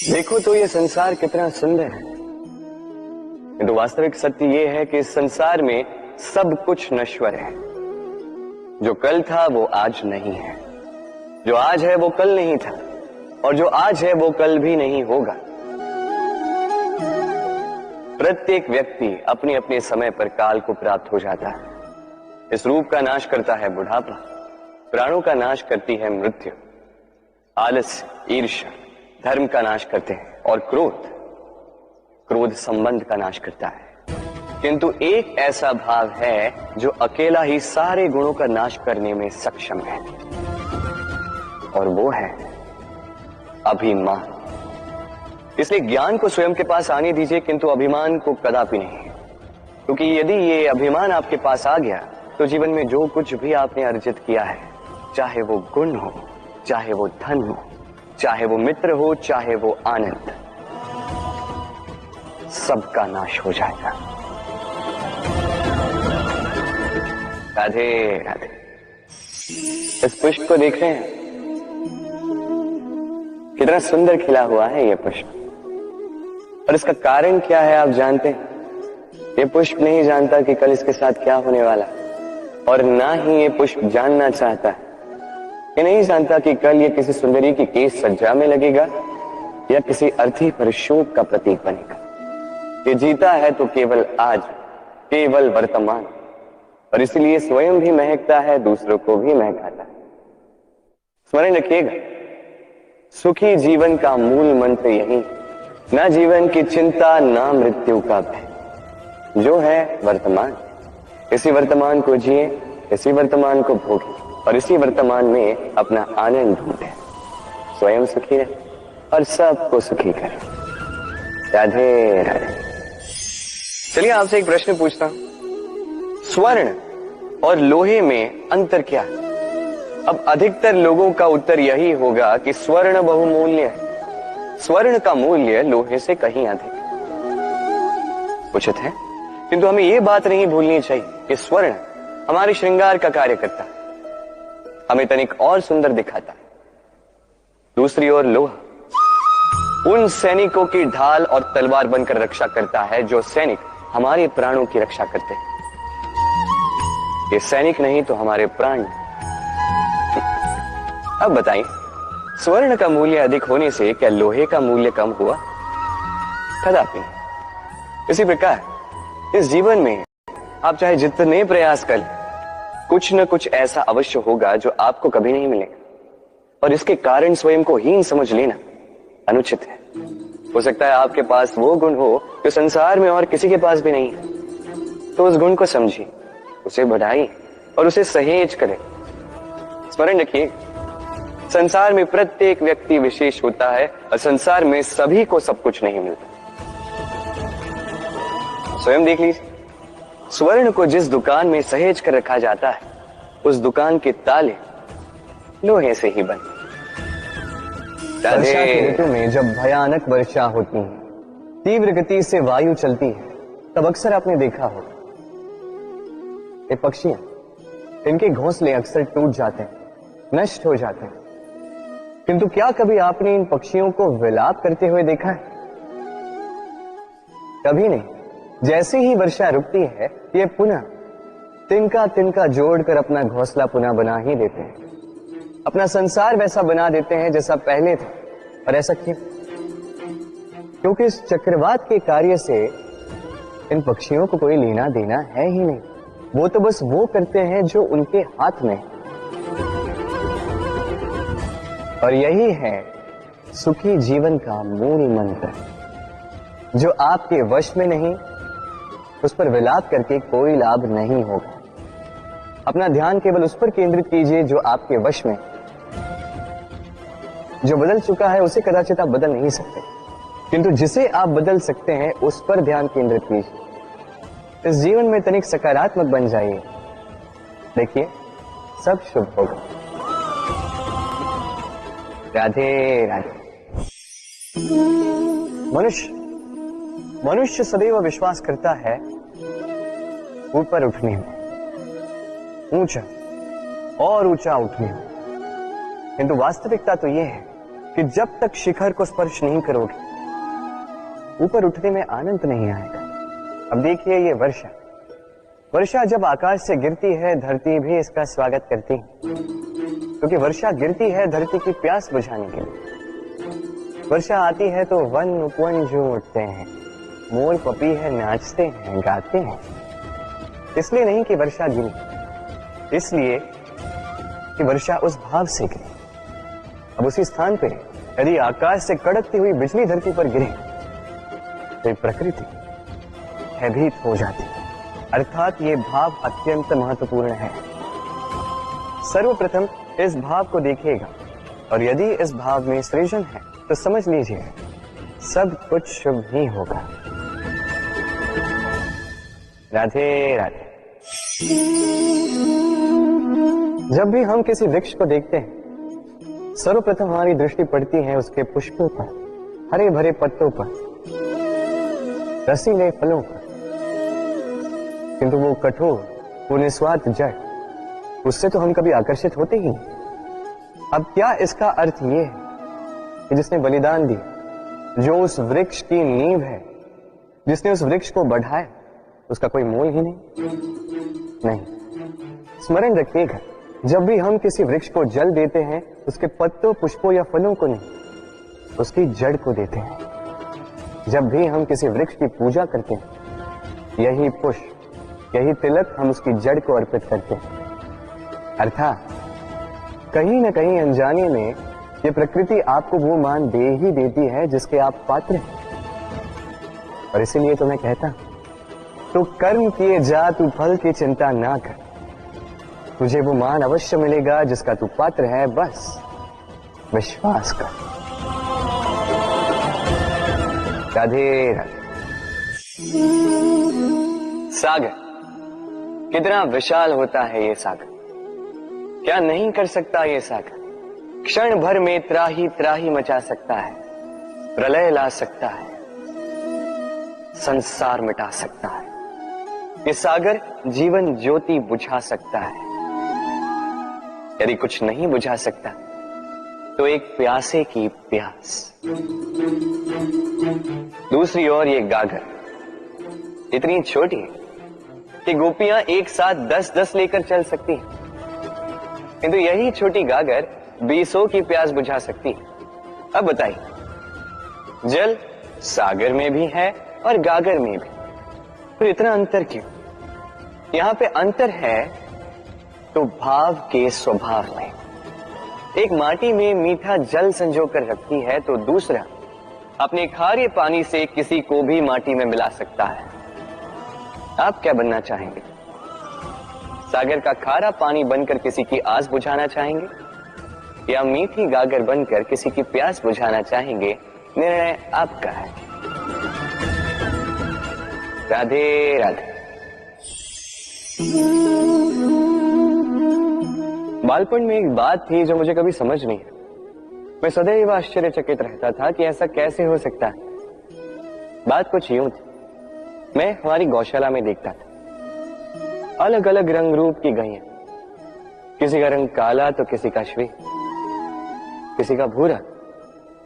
देखो तो ये संसार कितना सुंदर है, किंतु वास्तविक सत्य ये है कि इस संसार में सब कुछ नश्वर है। जो कल था वो आज नहीं है, जो आज है वो कल नहीं था, और जो आज है वो कल भी नहीं होगा। प्रत्येक व्यक्ति अपने अपने समय पर काल को प्राप्त हो जाता है। इस रूप का नाश करता है बुढ़ापा, प्राणों का नाश करती है मृत्यु, आलस्य, ईर्ष्या धर्म का नाश करते हैं, और क्रोध संबंध का नाश करता है। किंतु एक ऐसा भाव है जो अकेला ही सारे गुणों का नाश करने में सक्षम है, और वो है अभिमान। इसलिए ज्ञान को स्वयं के पास आने दीजिए, किंतु अभिमान को कदापि नहीं, क्योंकि यदि ये अभिमान आपके पास आ गया तो जीवन में जो कुछ भी आपने अर्जित किया है, चाहे वो गुण हो, चाहे वो धन हो, चाहे वो मित्र हो, चाहे वो आनंद, सबका नाश हो जाएगा। राधे राधे। इस पुष्प को देख रहे हैं, कितना सुंदर खिला हुआ है ये पुष्प, और इसका कारण क्या है आप जानते हैं? ये पुष्प नहीं जानता कि कल इसके साथ क्या होने वाला, और ना ही ये पुष्प जानना चाहता है। ये नहीं जानता कि कल ये किसी सुंदरी की केश सज्जा में लगेगा या किसी अर्थी पर शोक का प्रतीक बनेगा। ये जीता है तो केवल आज, केवल वर्तमान, और इसलिए स्वयं भी महकता है, दूसरों को भी महकाता है। स्मरण रखिएगा, सुखी जीवन का मूल मंत्र यही, ना जीवन की चिंता, ना मृत्यु का भय, जो है वर्तमान। इसी वर्तमान को जिए, इसी वर्तमान को भोगे, और इसी वर्तमान में अपना आनंद ढूंढे। स्वयं सुखी रहे और सबको सुखी करे। राधे राधे। चलिए आपसे एक प्रश्न पूछता हूं, स्वर्ण और लोहे में अंतर क्या है? अब अधिकतर लोगों का उत्तर यही होगा कि स्वर्ण बहुमूल्य है। स्वर्ण का मूल्य लोहे से कहीं अधिक उचित है, किंतु हमें यह बात नहीं भूलनी चाहिए कि स्वर्ण हमारे श्रृंगार का कार्य करता है, हमें तनिक और सुंदर दिखाता है। दूसरी ओर लोहा उन सैनिकों की ढाल और तलवार बनकर रक्षा करता है जो सैनिक हमारे प्राणों की रक्षा करते हैं। ये सैनिक नहीं तो हमारे प्राण। अब बताइए, स्वर्ण का मूल्य अधिक होने से क्या लोहे का मूल्य कम हुआ? कदापि नहीं। इसी प्रकार इस जीवन में आप चाहे जितने प्रयास कर, कुछ न कुछ ऐसा अवश्य होगा जो आपको कभी नहीं मिलेगा, और इसके कारण स्वयं को हीन समझ लेना अनुचित है। हो सकता है आपके पास वो गुण हो जो संसार में और किसी के पास भी नहीं है, तो उस गुण को समझिए, उसे बढ़ाइए और उसे सहेज करें। स्मरण रखिए, संसार में प्रत्येक व्यक्ति विशेष होता है, और संसार में सभी को सब कुछ नहीं मिलता। स्वयं देख लीजिए, स्वर्ण को जिस दुकान में सहेज कर रखा जाता है, उस दुकान के ताले लोहे से ही बने। वर्षा की ऋतु में जब भयानक वर्षा होती है, तीव्र गति से वायु चलती है, तब अक्सर आपने देखा हो ये पक्षियां, इनके घोंसले अक्सर टूट जाते हैं, नष्ट हो जाते हैं। किंतु क्या कभी आपने इन पक्षियों को विलाप करते हुए देखा है? कभी नहीं। जैसे ही वर्षा रुकती है, ये पुनः तिनका तिनका जोड़कर अपना घोंसला पुनः बना ही देते हैं, अपना संसार वैसा बना देते हैं जैसा पहले था। और ऐसा क्यों? क्योंकि इस चक्रवात के कार्य से इन पक्षियों को कोई लेना देना है ही नहीं। वो तो बस वो करते हैं जो उनके हाथ में। और यही है सुखी जीवन का मूल मंत्र। जो आपके वश में नहीं, उस पर विलाप करके कोई लाभ नहीं होगा। अपना ध्यान केवल उस पर केंद्रित कीजिए जो आपके वश में। जो बदल चुका है उसे कदाचित आप बदल नहीं सकते, किंतु जिसे आप बदल सकते हैं उस पर ध्यान केंद्रित कीजिए। इस जीवन में तनिक सकारात्मक बन जाइए, देखिए सब शुभ होगा। राधे राधे। मनुष्य सदैव विश्वास करता है ऊपर उठने में, ऊंचा और ऊंचा उठने में, किंतु वास्तविकता तो यह है कि जब तक शिखर को स्पर्श नहीं करोगे ऊपर उठने में आनंद नहीं आएगा। अब देखिए ये वर्षा, वर्षा जब आकाश से गिरती है धरती भी इसका स्वागत करती है, क्योंकि वर्षा गिरती है धरती की प्यास बुझाने के लिए। वर्षा आती है तो वन उपवन झूम उठते हैं, मोर पपीहे नाचते हैं गाते हैं। इसलिए नहीं कि वर्षा गिरी, इसलिए कि वर्षा उस भाव से गिरी। अब उसी स्थान पे यदि आकाश से कड़कती हुई बिजली धरती पर गिरे तो ये प्रकृति भयभीत हो जाती है। अर्थात ये भाव अत्यंत महत्वपूर्ण है। सर्वप्रथम इस भाव को देखिएगा और यदि इस भाव में सृजन है तो समझ लीजिए सब कुछ शुभ ही होगा। राधे राधे। जब भी हम किसी वृक्ष को देखते हैं सर्वप्रथम हमारी दृष्टि पड़ती है उसके पुष्पों पर, हरे भरे पत्तों पर, रसीले फलों पर, किंतु वो कठोर, वो निस्वार्थ जड़, उससे तो हम कभी आकर्षित होते ही नहीं। अब क्या इसका अर्थ ये है कि जिसने बलिदान दिया, जो उस वृक्ष की नींव है, जिसने उस वृक्ष को बढ़ाया, उसका कोई मोल ही नहीं। स्मरण रखिएगा, जब भी हम किसी वृक्ष को जल देते हैं उसके पत्तों, पुष्पों या फलों को नहीं, उसकी जड़ को देते हैं। जब भी हम किसी वृक्ष की पूजा करते हैं यही पुष्प, यही तिलक हम उसकी जड़ को अर्पित करते हैं। अर्थात कहीं न कहीं अनजाने में ये प्रकृति आपको वो मान दे ही देती है जिसके आप पात्र हैं। और इसीलिए तो मैं कहता हूं तो कर्म किए जा तू फल की चिंता ना कर, तुझे वो मान अवश्य मिलेगा जिसका तू पात्र है, बस विश्वास कर। राधे राधे। सागर कितना विशाल होता है ये सागर, क्या नहीं कर सकता ये सागर। क्षण भर में त्राही त्राही मचा सकता है, प्रलय ला सकता है, संसार मिटा सकता है। ये सागर जीवन ज्योति बुझा सकता है। यदि कुछ नहीं बुझा सकता तो एक प्यासे की प्यास। दूसरी ओर ये गागर इतनी छोटी है कि गोपियां एक साथ 10-10 लेकर चल सकती हैं, किंतु यही छोटी गागर 20 की प्यास बुझा सकती है। अब बताइए, जल सागर में भी है और गागर में भी, फिर इतना अंतर क्यों? यहां पे अंतर है तो भाव के स्वभाव में। एक माटी में मीठा जल संजो कर रखती है तो दूसरा अपने खारे पानी से किसी को भी माटी में मिला सकता है। आप क्या बनना चाहेंगे? सागर का खारा पानी बनकर किसी की आस बुझाना चाहेंगे या मीठी गागर बनकर किसी की प्यास बुझाना चाहेंगे? निर्णय आपका है। राधे राधे। बालपन में एक बात थी जो मुझे कभी समझ नहीं है। मैं सदैव आश्चर्यचकित रहता था कि ऐसा कैसे हो सकता है। बात कुछ यूं थी, मैं हमारी गौशाला में देखता था अलग अलग रंग रूप की गैया, किसी का रंग काला तो किसी का श्वेत, किसी का भूरा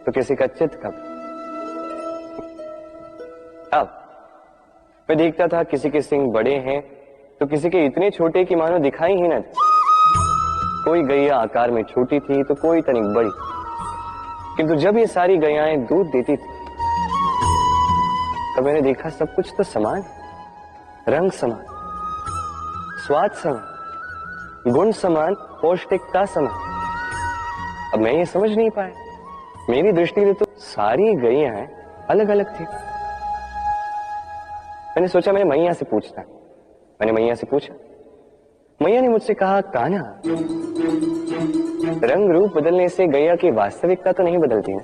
तो किसी का चितकब। अब मैं देखता था किसी के सिंग बड़े हैं तो किसी के इतने छोटे कि मानो दिखाई ही न दे। कोई गैया आकार में छोटी थी तो कोई तनिक बड़ी, किंतु जब ये सारी गैयाएं दूध देती थी तब मैंने देखा सब कुछ तो समान, रंग समान, स्वाद समान, गुण समान, पौष्टिकता समान। अब मैं ये समझ नहीं पाया, मेरी दृष्टि में तो सारी गैयाएं अलग अलग थी। मैंने सोचा मैंने मैया से पूछता। मैंने मैया से पूछा, मैया ने मुझसे कहा, कान्हा रंग रूप बदलने से गैया की वास्तविकता तो नहीं बदलती ना,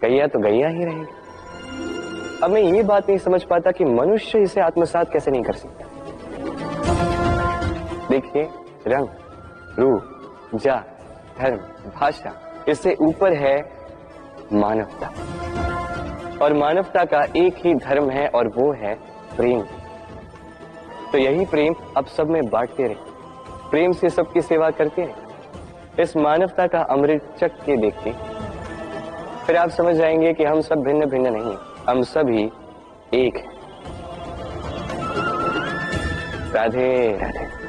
गैया तो गैया ही रहेगी। अब मैं ये बात नहीं समझ पाता कि मनुष्य इसे आत्मसात कैसे नहीं कर सकता। देखिए, रंग रूप जात धर्म भाषा, इससे ऊपर है मानवता, और मानवता का एक ही धर्म है और वो है प्रेम। तो यही प्रेम अब सब में बांटते रहे, प्रेम से सबकी सेवा करते रहे। इस मानवता का अमृत चख के देखते फिर आप समझ जाएंगे कि हम सब भिन्न भिन्न नहीं, हम सभी एक हैं। राधे राधे।